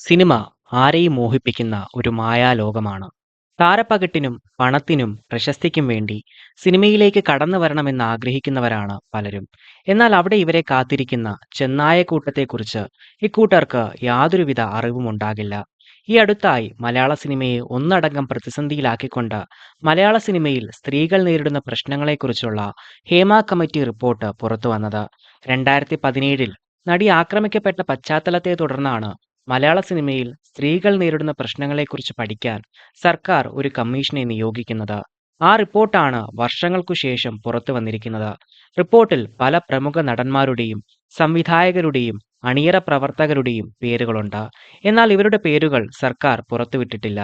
Cinema ആരെയും മോഹിപ്പിക്കുന്ന ഒരു മായാലോകമാണ്. താരപ്പകിട്ടിനും പണത്തിനും പ്രശസ്തിക്കും വേണ്ടി സിനിമയിലേക്ക് കടന്നു വരണമെന്ന് ആഗ്രഹിക്കുന്നവരാണ് പലരും. എന്നാൽ അവിടെ ഇവരെ കാത്തിരിക്കുന്ന ചെന്നായക്കൂട്ടത്തെക്കുറിച്ച് ഇക്കൂട്ടർക്ക് യാതൊരുവിധ അറിവുമുണ്ടാകില്ല. ഈ അടുത്തായി മലയാള സിനിമയെ ഒന്നടങ്കം പ്രതിസന്ധിയിലാക്കിക്കൊണ്ട് മലയാള സിനിമയിൽ സ്ത്രീകൾ നേരിടുന്ന പ്രശ്നങ്ങളെക്കുറിച്ചുള്ള ഹേമ കമ്മിറ്റി റിപ്പോർട്ട് പുറത്തുവന്നത്. 2017 നടി ആക്രമിക്കപ്പെട്ട പശ്ചാത്തലത്തെ തുടർന്നാണ് മലയാള സിനിമയിൽ സ്ത്രീകൾ നേരിടുന്ന പ്രശ്നങ്ങളെക്കുറിച്ച് പഠിക്കാൻ സർക്കാർ ഒരു കമ്മീഷനെ നിയോഗിക്കുന്നത്. ആ റിപ്പോർട്ടാണ് വർഷങ്ങൾക്കു ശേഷം പുറത്തു വന്നിരിക്കുന്നത്. റിപ്പോർട്ടിൽ പല പ്രമുഖ നടന്മാരുടെയും സംവിധായകരുടെയും അണിയറ പ്രവർത്തകരുടെയും പേരുകളുണ്ട്. എന്നാൽ ഇവരുടെ പേരുകൾ സർക്കാർ പുറത്തുവിട്ടിട്ടില്ല.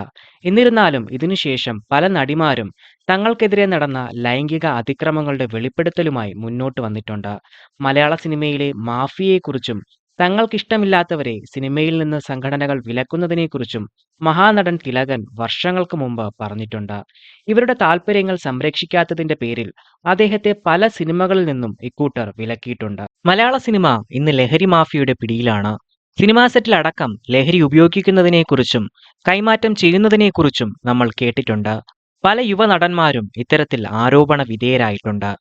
എന്നിരുന്നാലും ഇതിനുശേഷം പല നടിമാരും തങ്ങൾക്കെതിരെ നടന്ന ലൈംഗിക അതിക്രമങ്ങളുടെ വെളിപ്പെടുത്തലുമായി മുന്നോട്ട് വന്നിട്ടുണ്ട്. മലയാള സിനിമയിലെ മാഫിയയെക്കുറിച്ചും തങ്ങൾക്കിഷ്ടമില്ലാത്തവരെ സിനിമയിൽ നിന്ന് സംഘടനകൾ വിലക്കുന്നതിനെക്കുറിച്ചും മഹാനടൻ തിലകൻ വർഷങ്ങൾക്ക് മുമ്പ് പറഞ്ഞിട്ടുണ്ട്. ഇവരുടെ താല്പര്യങ്ങൾ സംരക്ഷിക്കാത്തതിന്റെ പേരിൽ അദ്ദേഹത്തെ പല സിനിമകളിൽ നിന്നും ഇക്കൂട്ടർ വിലക്കിയിട്ടുണ്ട്. മലയാള സിനിമ ഇന്ന് ലഹരി മാഫിയയുടെ പിടിയിലാണ്. സിനിമാ സെറ്റിൽ അടക്കം ലഹരി ഉപയോഗിക്കുന്നതിനെക്കുറിച്ചും കൈമാറ്റം ചെയ്യുന്നതിനെക്കുറിച്ചും നമ്മൾ കേട്ടിട്ടുണ്ട്. പല യുവ നടന്മാരും ഇത്തരത്തിൽ ആരോപണ വിധേയരായിട്ടുണ്ട്,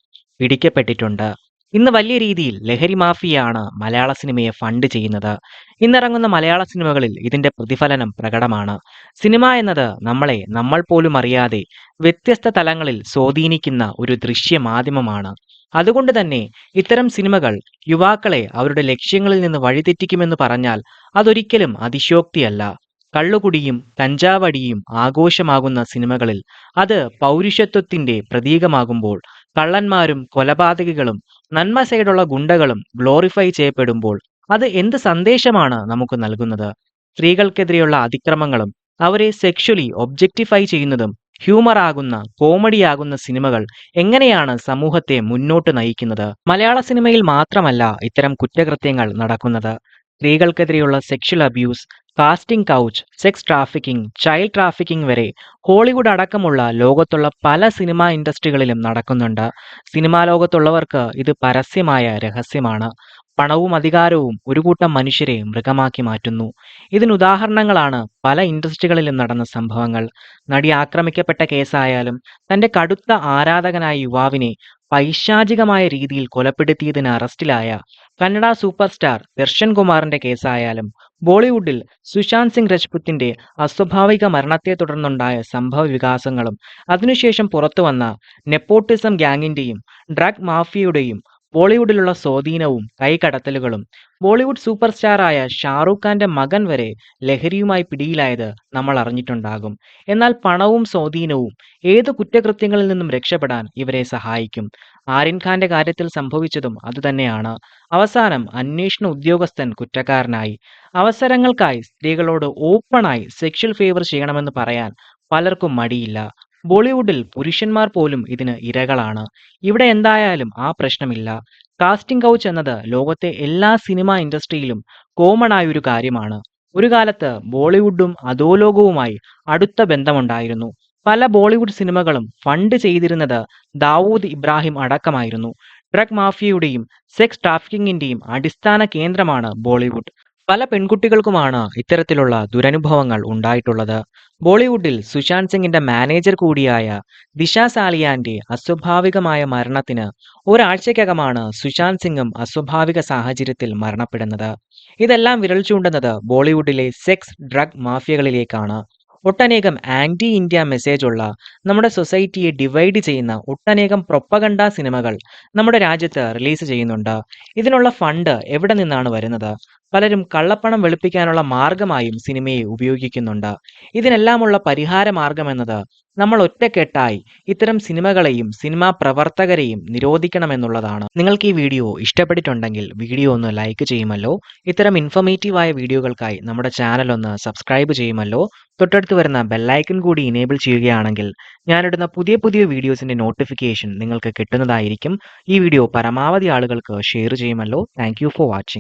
പിടിക്കപ്പെട്ടിട്ടുണ്ട്. ഇന്ന് വലിയ രീതിയിൽ ലഹരി മാഫിയയാണ് മലയാള സിനിമയെ ഫണ്ട് ചെയ്യുന്നത്. ഇന്നിറങ്ങുന്ന മലയാള സിനിമകളിൽ ഇതിന്റെ പ്രതിഫലനം പ്രകടമാണ്. സിനിമ എന്നത് നമ്മൾ പോലും അറിയാതെ വ്യത്യസ്ത തലങ്ങളിൽ സ്വാധീനിക്കുന്ന ഒരു ദൃശ്യ മാധ്യമമാണ്. അതുകൊണ്ട് തന്നെ ഇത്തരം സിനിമകൾ യുവാക്കളെ അവരുടെ ലക്ഷ്യങ്ങളിൽ നിന്ന് വഴിതെറ്റിക്കുമെന്ന് പറഞ്ഞാൽ അതൊരിക്കലും അതിശയോക്തിയല്ല. കള്ളുകുടിയും കഞ്ചാവടിയും ആഘോഷമാകുന്ന സിനിമകളിൽ അത് പൗരുഷത്വത്തിന്റെ പ്രതീകമാകുമ്പോൾ, കള്ളന്മാരും കൊലപാതകികളും നന്മ സൈഡുള്ള ഗുണ്ടകളും ഗ്ലോറിഫൈ ചെയ്യപ്പെടുമ്പോൾ അത് എന്ത് സന്ദേശമാണ് നമുക്ക് നൽകുന്നത്? സ്ത്രീകൾക്കെതിരെയുള്ള അതിക്രമങ്ങളും അവരെ സെക്ഷലി ഒബ്ജക്റ്റിഫൈ ചെയ്യുന്നതും ഹ്യൂമർ ആകുന്ന കോമഡിയാകുന്ന സിനിമകൾ എങ്ങനെയാണ് സമൂഹത്തെ മുന്നോട്ട് നയിക്കുന്നത്? മലയാള സിനിമയിൽ മാത്രമല്ല ഇത്തരം കുറ്റകൃത്യങ്ങൾ നടക്കുന്നത്. സ്ത്രീകൾക്കെതിരെയുള്ള sexual abuse, casting couch, sex trafficking, child trafficking വരെ ഹോളിവുഡ് അടക്കമുള്ള ലോകത്തുള്ള പല സിനിമാ ഇൻഡസ്ട്രികളിലും നടക്കുന്നുണ്ട്. സിനിമാ ലോകത്തുള്ളവർക്ക് ഇത് പരസ്യമായ രഹസ്യമാണ്. പണവും അധികാരവും ഒരു കൂട്ടം മനുഷ്യരെ മൃഗമാക്കി മാറ്റുന്നു. ഇതിനുദാഹരണങ്ങളാണ് പല ഇൻഡസ്ട്രികളിലും നടന്ന സംഭവങ്ങൾ. നടി ആക്രമിക്കപ്പെട്ട കേസായാലും, തന്റെ കടുത്ത ആരാധകനായ യുവാവിനെ പൈശാചികമായ രീതിയിൽ കൊലപ്പെടുത്തിയതിന് അറസ്റ്റിലായ കന്നഡ സൂപ്പർ സ്റ്റാർ ദർശൻ കുമാറിന്റെ കേസായാലും, ബോളിവുഡിൽ സുശാന്ത് സിംഗ് രജ്പുത്തിന്റെ അസ്വാഭാവിക മരണത്തെ തുടർന്നുണ്ടായ സംഭവ വികാസങ്ങളും, അതിനുശേഷം പുറത്തുവന്ന നെപ്പോട്ടിസം ഗ്യാങ്ങിന്റെയും ഡ്രഗ് മാഫിയയുടെയും ബോളിവുഡിലുള്ള സ്വാധീനവും കൈകടത്തലുകളും, ബോളിവുഡ് സൂപ്പർ സ്റ്റാറായ ഷാറൂഖ് ഖാന്റെ മകൻ വരെ ലഹരിയുമായി പിടിയിലായത് നമ്മൾ അറിഞ്ഞിട്ടുണ്ടാകും. എന്നാൽ പണവും സ്വാധീനവും ഏത് കുറ്റകൃത്യങ്ങളിൽ നിന്നും രക്ഷപ്പെടാൻ ഇവരെ സഹായിക്കും. ആര്യൻ ഖാന്റെ കാര്യത്തിൽ സംഭവിച്ചതും അതുതന്നെയാണ്. അവസാനം അന്വേഷണ ഉദ്യോഗസ്ഥൻ കുറ്റക്കാരനായി. അവസരങ്ങൾക്കായി സ്ത്രീകളോട് ഓപ്പണായി സെക്ഷൽ ഫേവർ ചെയ്യണമെന്ന് പറയാൻ പലർക്കും മടിയില്ല. ബോളിവുഡിൽ പുരുഷന്മാർ പോലും ഇതിന് ഇരകളാണ്. ഇവിടെ എന്തായാലും ആ പ്രശ്നമില്ല. കാസ്റ്റിംഗ് കൗച്ച് എന്നത് ലോകത്തെ എല്ലാ സിനിമാ ഇൻഡസ്ട്രിയിലും കോമൺ ആയ ഒരു കാര്യമാണ്. ഒരു കാലത്ത് ബോളിവുഡും അധോലോകവുമായി അടുത്ത ബന്ധമുണ്ടായിരുന്നു. പല ബോളിവുഡ് സിനിമകളും ഫണ്ട് ചെയ്തിരുന്നത് ദാവൂദ് ഇബ്രാഹിം അടക്കമായിരുന്നു. ഡ്രഗ് മാഫിയയുടെയും സെക്സ് ട്രാഫിക്കിങ്ങിന്റെയും അടിസ്ഥാന കേന്ദ്രമാണ് ബോളിവുഡ്. പല പെൺകുട്ടികൾക്കുമാണ് ഇത്തരത്തിലുള്ള ദുരനുഭവങ്ങൾ ഉണ്ടായിട്ടുള്ളത്. ബോളിവുഡിൽ സുശാന്ത് സിംഗിന്റെ മാനേജർ കൂടിയായ ദിശ സാലിയാന്റെ അസ്വാഭാവികമായ മരണത്തിന് ഒരാഴ്ചയ്ക്കകമാണ് സുശാന്ത് സിംഗും അസ്വാഭാവിക സാഹചര്യത്തിൽ മരണപ്പെടുന്നത്. ഇതെല്ലാം വിരൽ ചൂണ്ടുന്നത് ബോളിവുഡിലെ സെക്സ് ഡ്രഗ് മാഫിയകളിലേക്കാണ്. ഒട്ടനേകം ആന്റി ഇന്ത്യ മെസ്സേജ് ഉള്ള, നമ്മുടെ സൊസൈറ്റിയെ ഡിവൈഡ് ചെയ്യുന്ന ഒട്ടനേകം പ്രൊപ്പഗണ്ട സിനിമകൾ നമ്മുടെ രാജ്യത്ത് റിലീസ് ചെയ്യുന്നുണ്ട്. ഇതിനുള്ള ഫണ്ട് എവിടെ നിന്നാണ് വരുന്നത്? പലരും കള്ളപ്പണം വെളുപ്പിക്കാനുള്ള മാർഗമായും സിനിമയെ ഉപയോഗിക്കുന്നുണ്ട്. ഇതിനെല്ലാമുള്ള പരിഹാര മാർഗമെന്നത് നമ്മൾ ഒറ്റക്കെട്ടായി ഇത്തരം സിനിമകളെയും സിനിമാ പ്രവർത്തകരെയും നിരോധിക്കണമെന്നുള്ളതാണ്. നിങ്ങൾക്ക് ഈ വീഡിയോ ഇഷ്ടപ്പെട്ടിട്ടുണ്ടെങ്കിൽ വീഡിയോ ഒന്ന് ലൈക്ക് ചെയ്യുമല്ലോ. ഇത്തരം ഇൻഫോർമേറ്റീവായ വീഡിയോകൾക്കായി നമ്മുടെ ചാനൽ ഒന്ന് സബ്സ്ക്രൈബ് ചെയ്യുമല്ലോ. തൊട്ടടുത്ത് വരുന്ന ബെല്ലൈക്കൺ കൂടി ഇനേബിൾ ചെയ്യുകയാണെങ്കിൽ ഞാനിടുന്ന പുതിയ പുതിയ വീഡിയോസിന്റെ നോട്ടിഫിക്കേഷൻ നിങ്ങൾക്ക് കിട്ടുന്നതായിരിക്കും. ഈ വീഡിയോ പരമാവധി ആളുകൾക്ക് ഷെയർ ചെയ്യുമല്ലോ. Thank you for watching.